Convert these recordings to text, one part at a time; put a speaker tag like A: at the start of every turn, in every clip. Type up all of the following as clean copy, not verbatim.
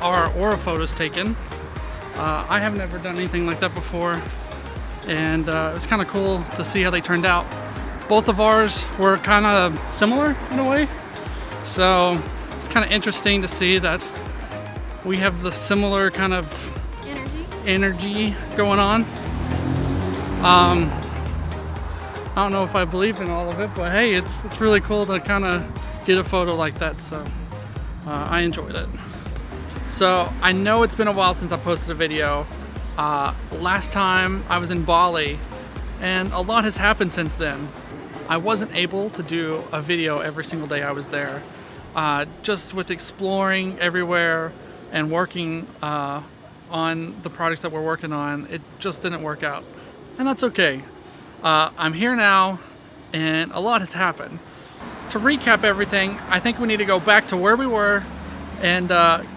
A: our aura photos taken. I have never done anything like that before, and it's kind of cool to see how they turned out. Both of ours were kind of similar in a way, so it's kind of interesting to see that we have the similar kind of energy going on. I don't know if I believe in all of it, but hey, it's really cool to kind of get a photo like that, so I enjoyed it. So I know it's been a while since I posted a video. Last time I was in Bali, and a lot has happened since then. I wasn't able to do a video every single day I was there. Just with exploring everywhere and working on the projects that we're working on, it just didn't work out. And that's okay. I'm here now, and a lot has happened. To recap everything, I think we need to go back to where we were and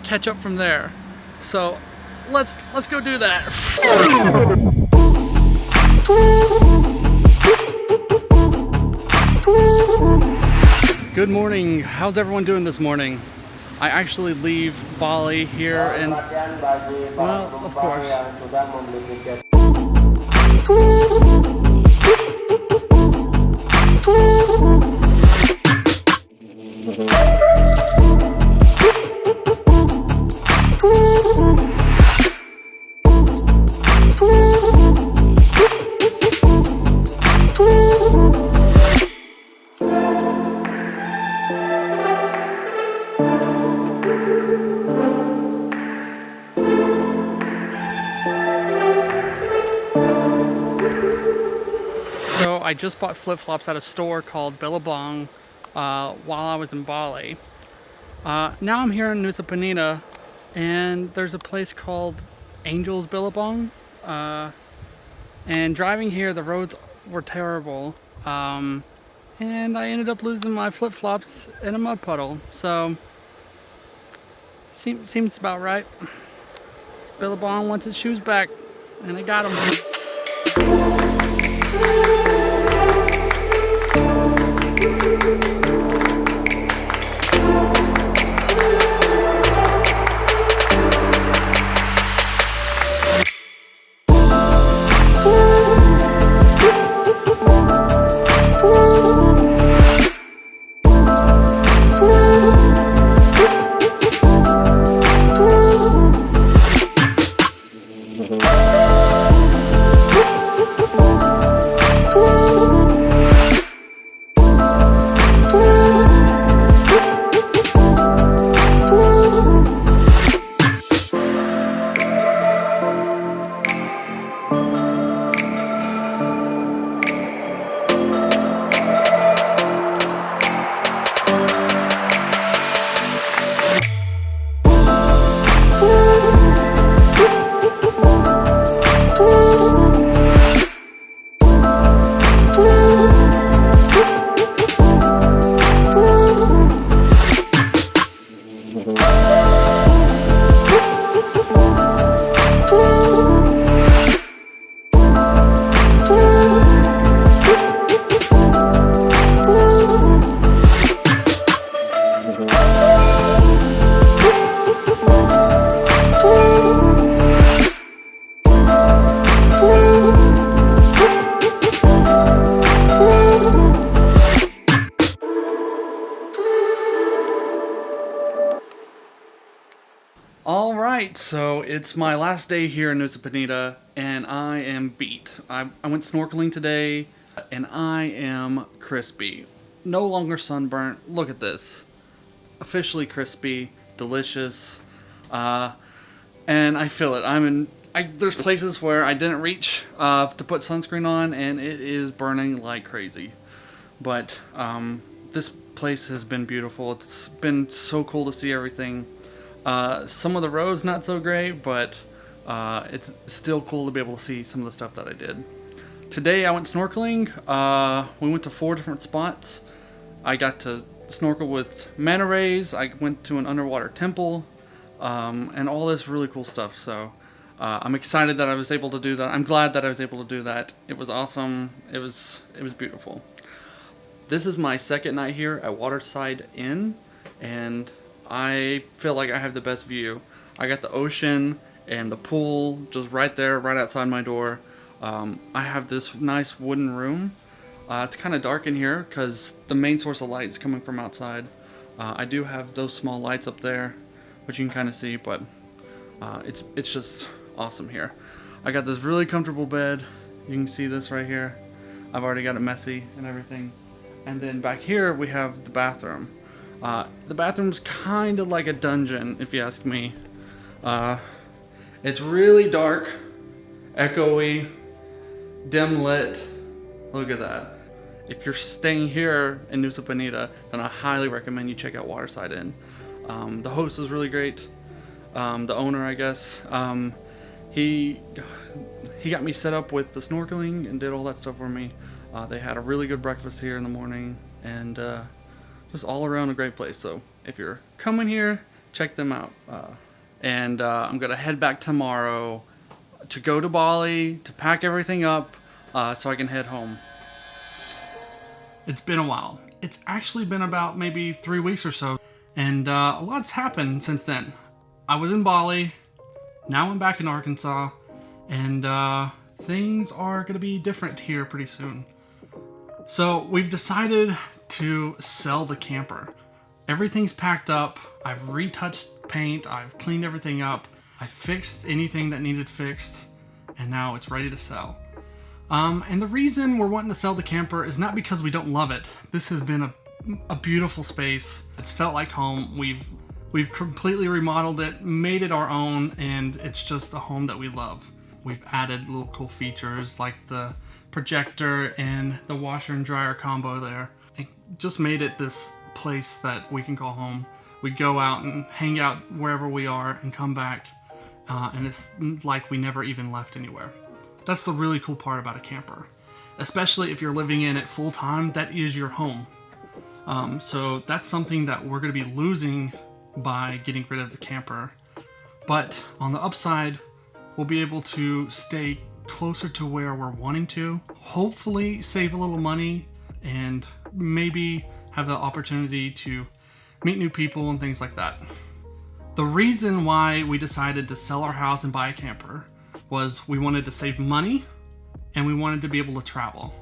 A: catch up from there. So let's go do that. Good morning. How's everyone doing this morning? I actually leave Bali here and, well, of course. So I just bought flip-flops at a store called Billabong while I was in Bali. Now I'm here in Nusa Penida, and there's a place called Angel's Billabong. And driving here, the roads were terrible, and I ended up losing my flip-flops in a mud puddle. So seems about right. Billabong wants his shoes back, and I got them. Alright, so it's my last day here in Nusa Penida, and I am beat. I went snorkeling today, and I am crispy. No longer sunburnt. Look at this. Officially crispy, delicious, and I feel it. There's places where I didn't reach to put sunscreen on, and it is burning like crazy. But this place has been beautiful. It's been so cool to see everything. Some of the roads not so great, but it's still cool to be able to see some of the stuff that I did. Today I went snorkeling. We went to 4 different spots. I got to snorkel with manta rays. I went to an underwater temple, and all this really cool stuff. So I'm excited that I was able to do that. I'm glad that I was able to do that. It was awesome. It was beautiful. This is my second night here at Waterside Inn, and I feel like I have the best view. I got the ocean and the pool just right there, right outside my door. I have this nice wooden room. It's kind of dark in here because the main source of light is coming from outside. I do have those small lights up there, which you can kind of see, but it's just awesome here. I got this really comfortable bed. You can see this right here. I've already got it messy and everything. And then back here we have the bathroom. The bathroom's kind of like a dungeon, if you ask me. It's really dark, echoey, dim lit. Look at that. If you're staying here in Nusa Penida, then I highly recommend you check out Waterside Inn. The host is really great. The owner, I guess, he got me set up with the snorkeling and did all that stuff for me. They had a really good breakfast here in the morning, and just all around a great place. So if you're coming here, check them out. I'm gonna head back tomorrow to go to Bali to pack everything up so I can head home. It's been a while. It's actually been about maybe 3 weeks or so, and a lot's happened since then. I was in Bali, now I'm back in Arkansas, and things are gonna be different here pretty soon. So we've decided to sell the camper. Everything's packed up. I've retouched paint. I've cleaned everything up. I fixed anything that needed fixed, and now it's ready to sell. And the reason we're wanting to sell the camper is not because we don't love it. This has been a beautiful space. It's felt like home. We've completely remodeled it, made it our own, and it's just a home that we love. We've added little cool features like the projector and the washer and dryer combo there. It just made it this place that we can call home. We go out and hang out wherever we are and come back, and it's like we never even left anywhere. That's the really cool part about a camper. Especially if you're living in it full time, that is your home. So that's something that we're gonna be losing by getting rid of the camper. But on the upside, we'll be able to stay closer to where we're wanting to, hopefully save a little money, and maybe have the opportunity to meet new people and things like that. The reason why we decided to sell our house and buy a camper was we wanted to save money and we wanted to be able to travel.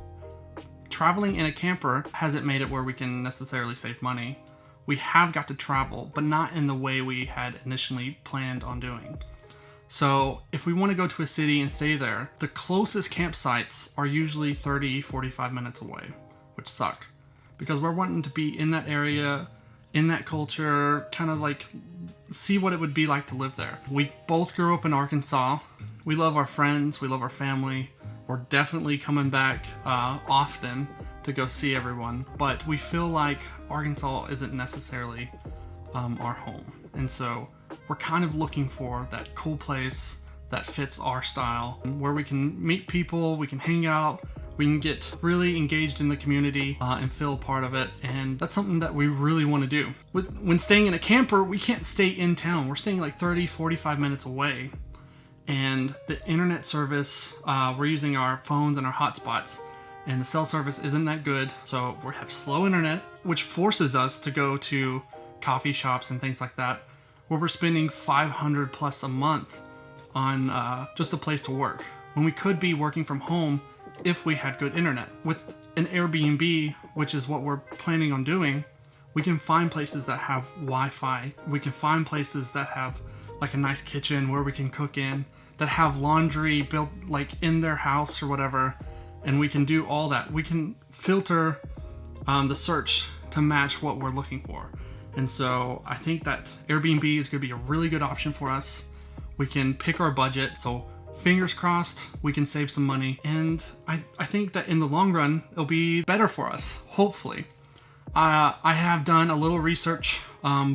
A: Traveling in a camper hasn't made it where we can necessarily save money. We have got to travel, but not in the way we had initially planned on doing. So if we want to go to a city and stay there, the closest campsites are usually 30-45 minutes away, which suck. Because we're wanting to be in that area, in that culture, kind of like see what it would be like to live there. We both grew up in Arkansas. We love our friends, we love our family. We're definitely coming back often to go see everyone, but we feel like Arkansas isn't necessarily our home. And so we're kind of looking for that cool place that fits our style, where we can meet people, we can hang out, we can get really engaged in the community and feel a part of it. And that's something that we really want to do. When staying in a camper, we can't stay in town. We're staying like 30-45 minutes away. And the internet service, we're using our phones and our hotspots, and the cell service isn't that good. So we have slow internet, which forces us to go to coffee shops and things like that, where we're spending $500 plus a month on just a place to work, when we could be working from home if we had good internet. With an Airbnb, which is what we're planning on doing, we can find places that have Wi-Fi. We can find places that have like a nice kitchen where we can cook in, that have laundry built like in their house or whatever, and we can do all that. We can filter the search to match what we're looking for. And so I think that Airbnb is gonna be a really good option for us. We can pick our budget, so fingers crossed we can save some money. And I think that in the long run, it'll be better for us, hopefully. I have done a little research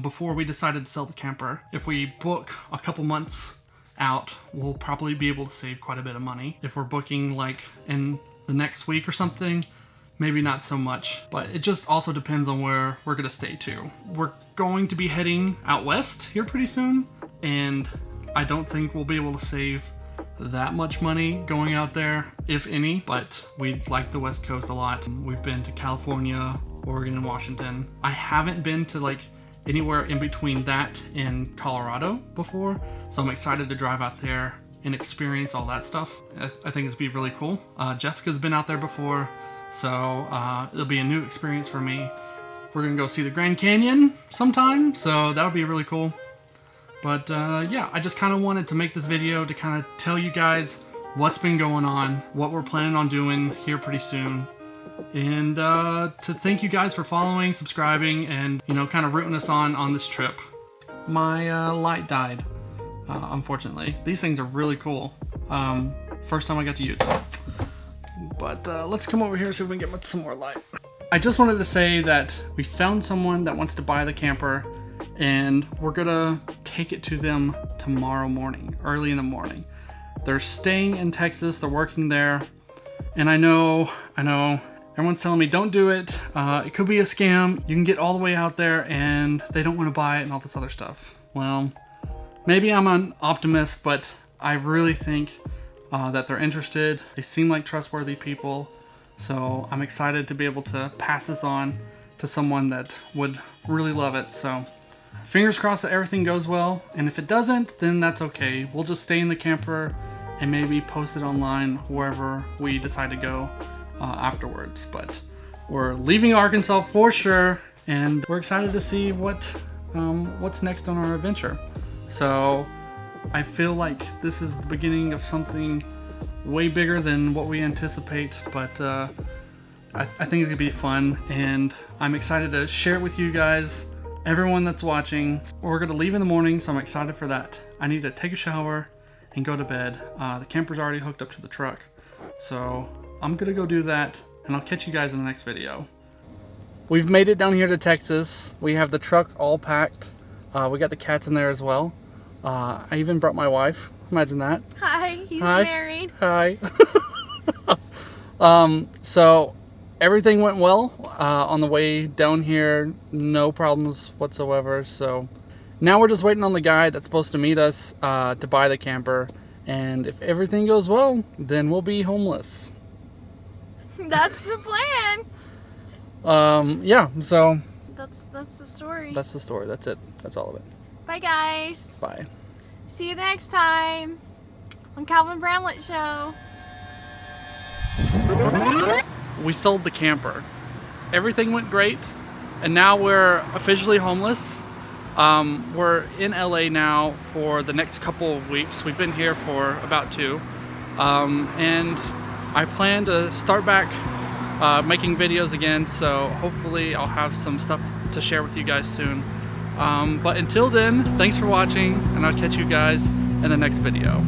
A: before we decided to sell the camper. If we book a couple months out, we'll probably be able to save quite a bit of money. If we're booking like in the next week or something, maybe not so much, but it just also depends on where we're gonna stay too. We're going to be heading out west here pretty soon, and I don't think we'll be able to save that much money going out there, if any, but we like the West Coast a lot. We've been to California, Oregon, and Washington. I haven't been to like anywhere in between that and Colorado before, so I'm excited to drive out there and experience all that stuff. I think it's be really cool. Jessica's been out there before, so it'll be a new experience for me. We're gonna go see the Grand Canyon sometime, so that'll be really cool. But yeah, I just kind of wanted to make this video to kind of tell you guys what's been going on, what we're planning on doing here pretty soon, and to thank you guys for following, subscribing, and kind of rooting us on this trip. My light died. Unfortunately. These things are really cool. First time I got to use them. But let's come over here so we can get some more light. I just wanted to say that we found someone that wants to buy the camper, and we're gonna take it to them tomorrow morning, early in the morning. They're staying in Texas, they're working there, and I know, everyone's telling me don't do it. It could be a scam. You can get all the way out there and they don't want to buy it and all this other stuff. Well, maybe I'm an optimist, but I really think that they're interested. They seem like trustworthy people. So I'm excited to be able to pass this on to someone that would really love it. So fingers crossed that everything goes well. And if it doesn't, then that's okay. We'll just stay in the camper and maybe post it online wherever we decide to go afterwards. But we're leaving Arkansas for sure. And we're excited to see what's next on our adventure. So I feel like this is the beginning of something way bigger than what we anticipate, but I think it's gonna be fun, and I'm excited to share it with you guys, everyone that's watching. We're gonna leave in the morning, so I'm excited for that. I need to take a shower and go to bed. The camper's already hooked up to the truck, so I'm gonna go do that, and I'll catch you guys in the next video. We've made it down here to Texas. We have the truck all packed. We got the cats in there as well. I even brought my wife. Imagine that.
B: Hi, he's
A: Hi.
B: married.
A: Hi. So everything went well on the way down here. No problems whatsoever. So now we're just waiting on the guy that's supposed to meet us to buy the camper. And if everything goes well, then we'll be homeless.
B: That's the plan.
A: Yeah, so
B: That's the story.
A: that's the story. That's it. That's all of it.
B: Bye guys.
A: Bye.
B: See you next time on Calvin Bramlett Show.
A: We sold the camper. Everything went great, and now we're officially homeless. We're in LA now for the next couple of weeks. We've been here for about 2. And I plan to start back making videos again, so hopefully I'll have some stuff to share with you guys soon. But until then, thanks for watching, and I'll catch you guys in the next video.